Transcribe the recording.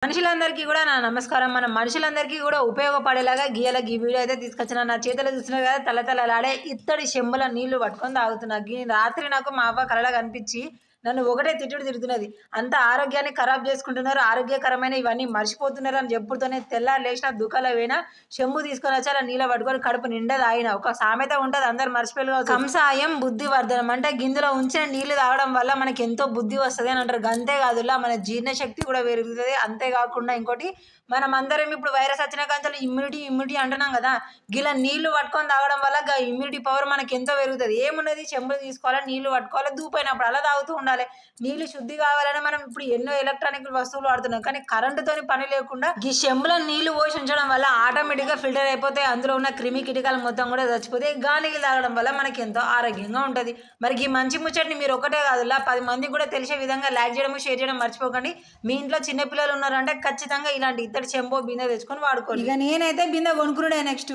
మనుషులందరికీ కూడా నా నమస్కారం. మన మనుషులందరికీ కూడా ఉపయోగపడేలాగా గీ వీడియో అయితే తీసుకొచ్చిన. నా చేతిలో చూస్తున్నారు కదా తలతలలాడే ఇత్తడి చెంబుల నీళ్లు పట్టుకొని తాగుతున్నా. రాత్రి నాకు మా అవ్వ కలలా కనిపించి నన్ను ఒకటే తిట్టుతున్నది. అంత ఆరోగ్యాన్ని ఖరాబ్ చేసుకుంటున్నారు, ఆరోగ్యకరమైన ఇవన్నీ మర్చిపోతున్నారు అని చెప్పుడుతోనే తెల్లారి లేచిన దుఃఖాల పోయినా చెంబు తీసుకొని వచ్చి అలా నీళ్ళ పట్టుకొని కడుపు నిండా తాగిన. ఒక సామెత ఉంటుంది, అందరు మర్చిపోయి కంసాయం బుద్ధి వర్ధనం అంటే గిందులో ఉంచిన నీళ్లు తాగడం వల్ల మనకి ఎంతో బుద్ధి వస్తుంది అని అంటారు. గంతే కాదులా మన జీర్ణశక్తి కూడా పెరుగుతుంది. అంతేకాకుండా ఇంకోటి మనం అందరం ఇప్పుడు వైరస్ వచ్చిన కానీ ఇమ్యూనిటీ అంటున్నాం కదా, గిలా నీళ్లు పట్టుకొని తాగడం వల్ల ఇమ్యూనిటీ పవర్ మనకి ఎంతో పెరుగుతుంది. ఏమున్నది, చెంబులు తీసుకోవాలి, నీళ్లు పట్టుకోవాలి, దూపైనప్పుడు అలా తాగుతూ ఉండాలి. నీళ్లు శుద్ధి కావాలని మనం ఇప్పుడు ఎన్నో ఎలక్ట్రానిక్ వస్తువులు వాడుతున్నాం, కానీ కరెంటుతోని పని లేకుండా ఈ చెంబులో నీళ్లు పోసి ఉంచడం వల్ల ఆటోమేటిక్గా ఫిల్టర్ అయిపోతే అందులో ఉన్న క్రిమి కీటకాలు మొత్తం కూడా చచ్చిపోతాయి. నీళ్ళు తాగడం వల్ల మనకి ఎంతో ఆరోగ్యంగా ఉంటుంది. మరి ఈ మంచి ముచ్చటిని మీరు ఒకటే కాదులా 10 మందికి కూడా తెలిసే విధంగా లైక్ చేయడం, షేర్ చేయడం మర్చిపోకండి. మీ ఇంట్లో చిన్నపిల్లలు ఉన్నారంటే ఖచ్చితంగా ఇలాంటి ఇత్తడి చెంబో బిందె తెచ్చుకొని వాడుకోండి. ఇక నేనైతే బిందె కొనుక్కున్నాడే నెక్స్ట్.